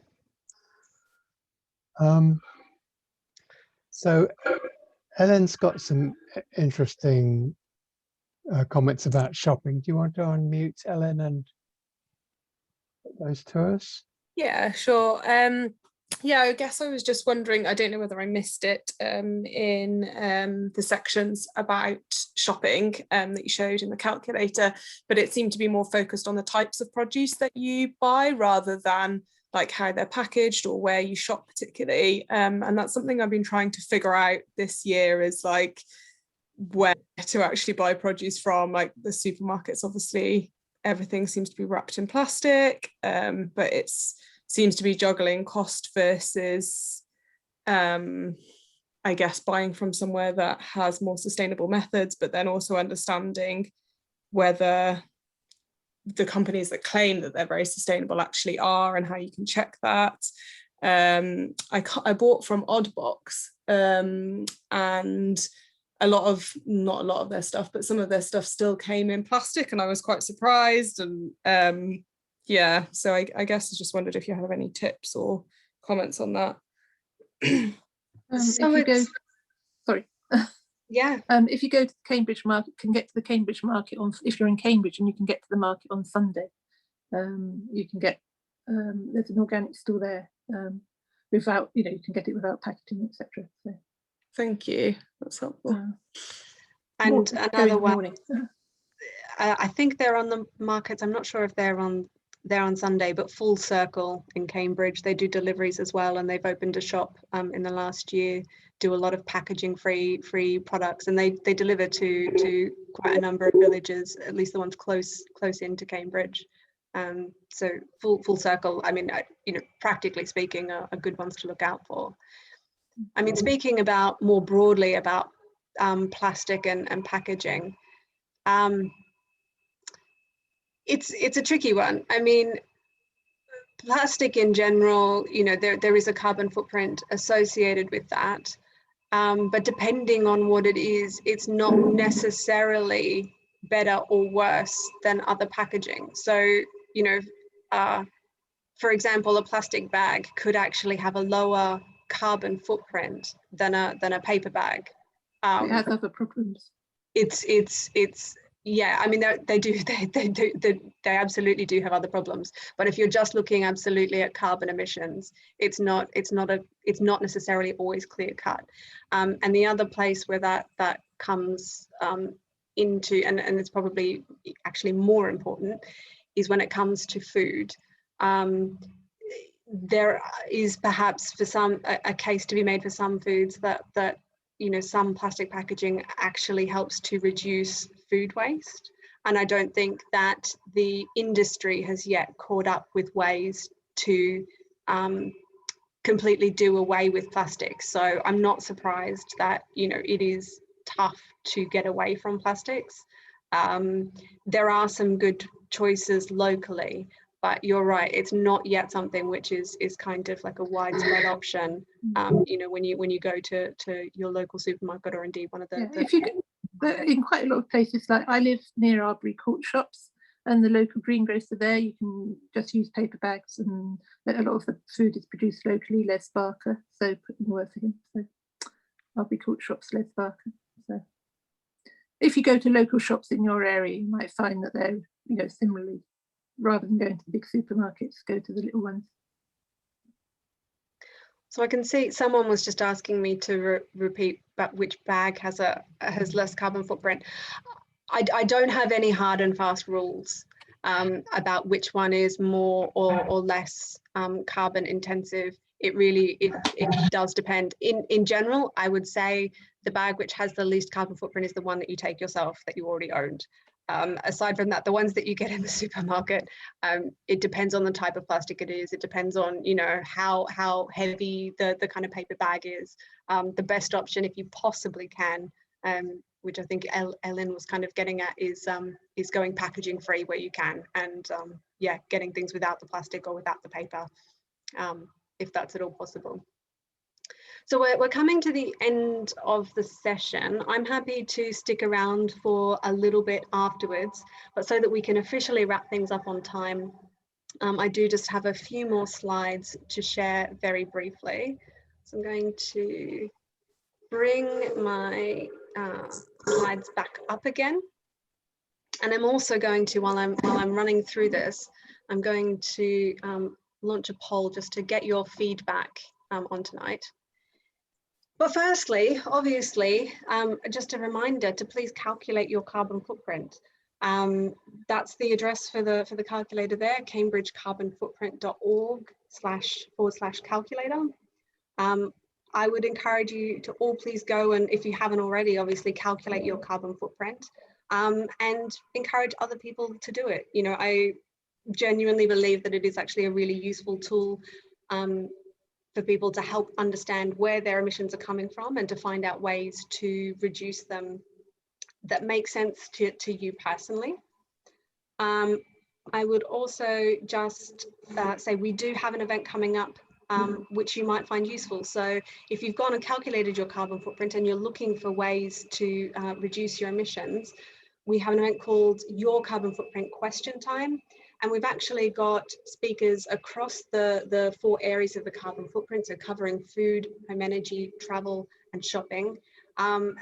So Ellen's got some interesting comments about shopping. Do you want to unmute Ellen and put those to us? Yeah, sure. Yeah, I guess I was just wondering, I don't know whether I missed it in the sections about shopping that you showed in the calculator, but it seemed to be more focused on the types of produce that you buy rather than like how they're packaged or where you shop particularly. And that's something I've been trying to figure out this year, is like where to actually buy produce from. Like the supermarkets, obviously everything seems to be wrapped in plastic, but it's seems to be juggling cost versus I guess buying from somewhere that has more sustainable methods, but then also understanding whether the companies that claim that they're very sustainable actually are, and how you can check that. I bought from Oddbox, and not a lot of their stuff, but some of their stuff still came in plastic, and I was quite surprised. And yeah, so I guess I just wondered if you have any tips or comments on that. If you go, sorry. Yeah. If you go to the Cambridge market, can get to the Cambridge market on, if you're in Cambridge and you can get to the market on Sunday, you can get, there's an organic store there without, you can get it without packaging, etc. So. Thank you, that's helpful. And another one, I think they're on the markets. I'm not sure if they're on Sunday, but Full Circle in Cambridge, they do deliveries as well, and they've opened a shop in the last year, do a lot of packaging free products, and they deliver to quite a number of villages, at least the ones close into Cambridge. So Full Circle, I mean, practically speaking, are good ones to look out for. I mean, speaking about more broadly about plastic and packaging, it's a tricky one. I mean, plastic in general, there is a carbon footprint associated with that, but depending on what it is, it's not necessarily better or worse than other packaging. So, for example, a plastic bag could actually have a lower carbon footprint than a paper bag. It has other problems. Yeah, I mean, they absolutely do have other problems. But if you're just looking absolutely at carbon emissions, it's not necessarily always clear cut. And the other place where that comes into, and it's probably actually more important, is when it comes to food. There is perhaps for some a case to be made for some foods that some plastic packaging actually helps to reduce food waste. And I don't think that the industry has yet caught up with ways to completely do away with plastics. So I'm not surprised that, it is tough to get away from plastics. There are some good choices locally, but you're right, it's not yet something which is kind of like a widespread option. When you go to your local supermarket, or indeed one of the if you in quite a lot of places, like I live near Arbury Court shops, and the local greengrocer there, you can just use paper bags, and a lot of the food is produced locally. Les Barker, so put in the word for him. So Arbury Court shops, Les Barker. So if you go to local shops in your area, you might find that they're similarly, rather than going to the big supermarkets, go to the little ones. So I can see someone was just asking me to repeat about which bag has less carbon footprint. I don't have any hard and fast rules about which one is more or less carbon intensive. It does depend. In general, I would say the bag which has the least carbon footprint is the one that you take yourself, that you already owned. Aside from that, the ones that you get in the supermarket, it depends on the type of plastic it is. It depends on, how heavy the kind of paper bag is. The best option, if you possibly can, which I think Ellen was kind of getting at, is going packaging free where you can, and getting things without the plastic or without the paper, if that's at all possible. So we're coming to the end of the session. I'm happy to stick around for a little bit afterwards, but so that we can officially wrap things up on time, I do just have a few more slides to share very briefly. So I'm going to bring my slides back up again. And I'm also going to, while I'm running through this, I'm going to launch a poll just to get your feedback on tonight. But firstly, obviously, just a reminder to please calculate your carbon footprint. That's the address for the calculator there, cambridgecarbonfootprint.org//calculator. I would encourage you to all please go and, if you haven't already, obviously calculate your carbon footprint, and encourage other people to do it. You know, I genuinely believe that it is actually a really useful tool for people to help understand where their emissions are coming from and to find out ways to reduce them that make sense to you personally. I would also just say we do have an event coming up which you might find useful. So if you've gone and calculated your carbon footprint and you're looking for ways to reduce your emissions, we have an event called Your Carbon Footprint Question Time. And we've actually got speakers across the 4 areas of the carbon footprint, so covering food, home energy, travel, and shopping. And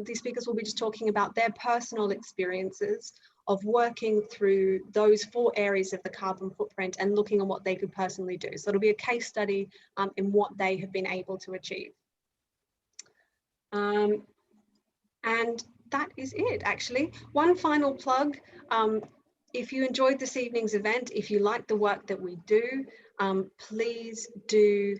these speakers will be just talking about their personal experiences of working through those 4 areas of the carbon footprint and looking at what they could personally do. So it'll be a case study in what they have been able to achieve. And that is it, actually. One final plug. If you enjoyed this evening's event, if you like the work that we do, please do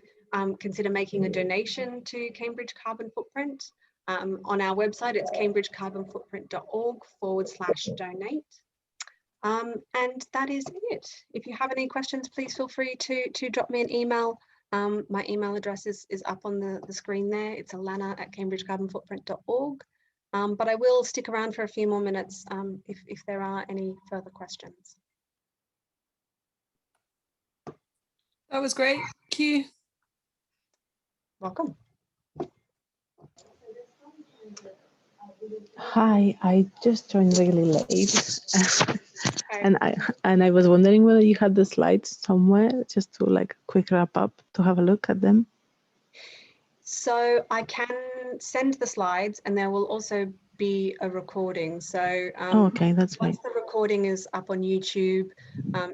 consider making a donation to Cambridge Carbon Footprint. On our website, it's cambridgecarbonfootprint.org/donate. And that is it. If you have any questions, please feel free to drop me an email. My email address is up on the screen there. It's alana@cambridgecarbonfootprint.org. But I will stick around for a few more minutes if there are any further questions. That was great. Thank you. Welcome. Hi, I just joined really late, and I was wondering whether you had the slides somewhere, just to like quick wrap up to have a look at them. So I can send the slides, and there will also be a recording. So okay, that's great. Once the recording is up on YouTube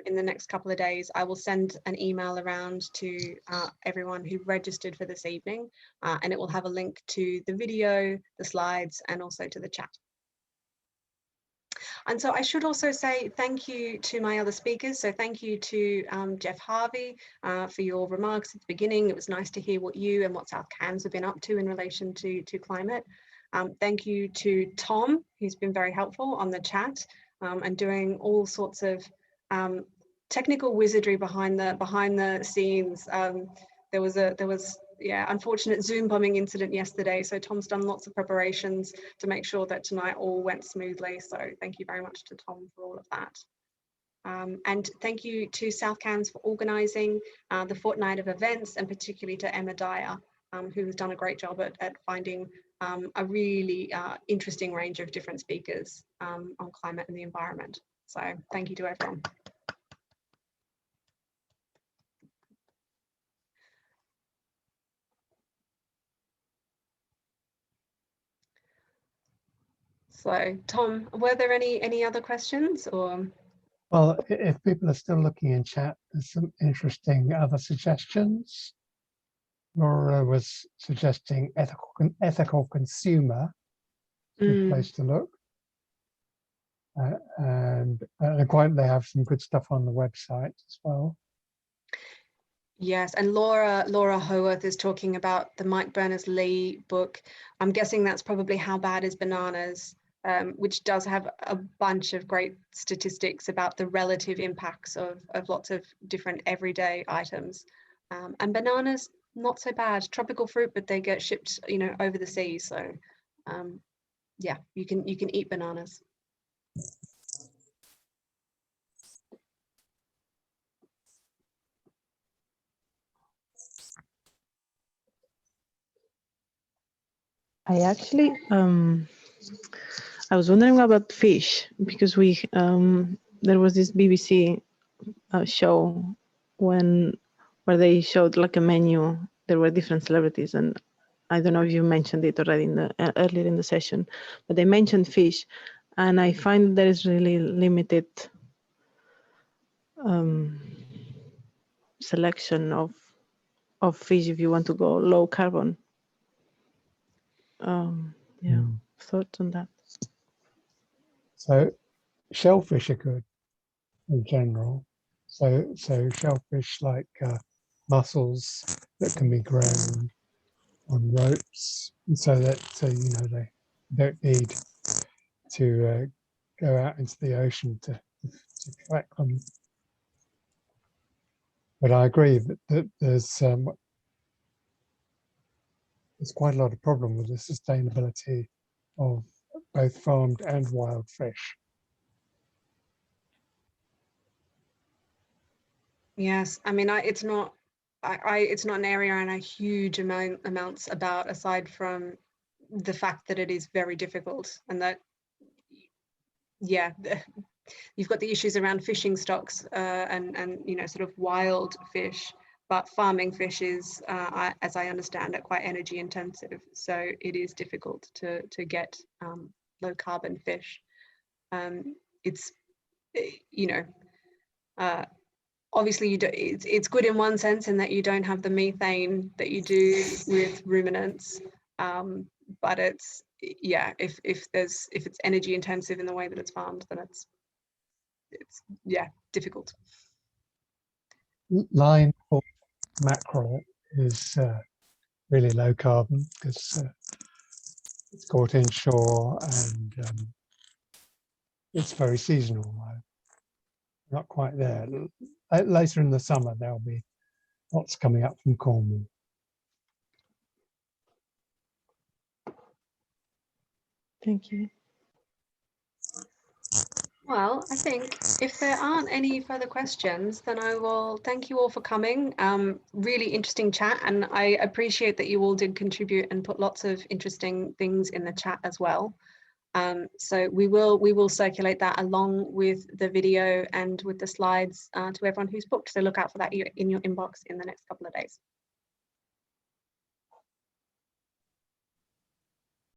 in the next couple of days, I will send an email around to everyone who registered for this evening, and it will have a link to the video, the slides, and also to the chat. And so I should also say thank you to my other speakers. So thank you to Jeff Harvey for your remarks at the beginning. It was nice to hear what you and what South Cambs have been up to in relation to climate. Thank you to Tom, who's been very helpful on the chat and doing all sorts of technical wizardry behind the scenes. There was unfortunate Zoom bombing incident yesterday, so Tom's done lots of preparations to make sure that tonight all went smoothly. So thank you very much to Tom for all of that. And thank you to South Cambs for organising the fortnight of events, and particularly to Emma Dyer, who has done a great job at finding a really interesting range of different speakers on climate and the environment. So thank you to everyone. So Tom, were there any other questions or? Well, if people are still looking in chat, there's some interesting other suggestions. Laura was suggesting ethical consumer, good place to look. And they have some good stuff on the website as well. Yes, and Laura Howarth is talking about the Mike Berners-Lee book. I'm guessing that's probably How Bad is Bananas, which does have a bunch of great statistics about the relative impacts of lots of different everyday items. And bananas, not so bad. Tropical fruit, but they get shipped, over the sea. So, yeah, you can eat bananas. I actually, I was wondering about fish, because we there was this BBC show where they showed like a menu. There were different celebrities, and I don't know if you mentioned it already earlier in the session, but they mentioned fish, and I find there is really limited selection of fish if you want to go low carbon. Thoughts on that? So shellfish are good in general. So shellfish like mussels that can be grown on ropes, and so that you know, they don't need to go out into the ocean to collect them. But I agree that there's quite a lot of problem with the sustainability of both farmed and wild fish. Yes, I mean, it's not an area I know huge amounts about, aside from the fact that it is very difficult, and that, yeah, you've got the issues around fishing stocks and you know, sort of wild fish, but farming fish is, as I understand it, quite energy intensive. So it is difficult to get low carbon fish. It's, you know, obviously it's good in one sense in that you don't have the methane that you do with ruminants, but it's, yeah, if it's energy intensive in the way that it's farmed, then it's yeah, difficult. Line or mackerel is really low carbon because it's caught inshore and it's very seasonal. Not quite there. Later in the summer, there'll be lots coming up from Cornwall. Thank you. Well, I think if there aren't any further questions, then I will thank you all for coming. Really interesting chat, and I appreciate that you all did contribute and put lots of interesting things in the chat as well. So we will circulate that along with the video and with the slides to everyone who's booked. So look out for that in your inbox in the next couple of days.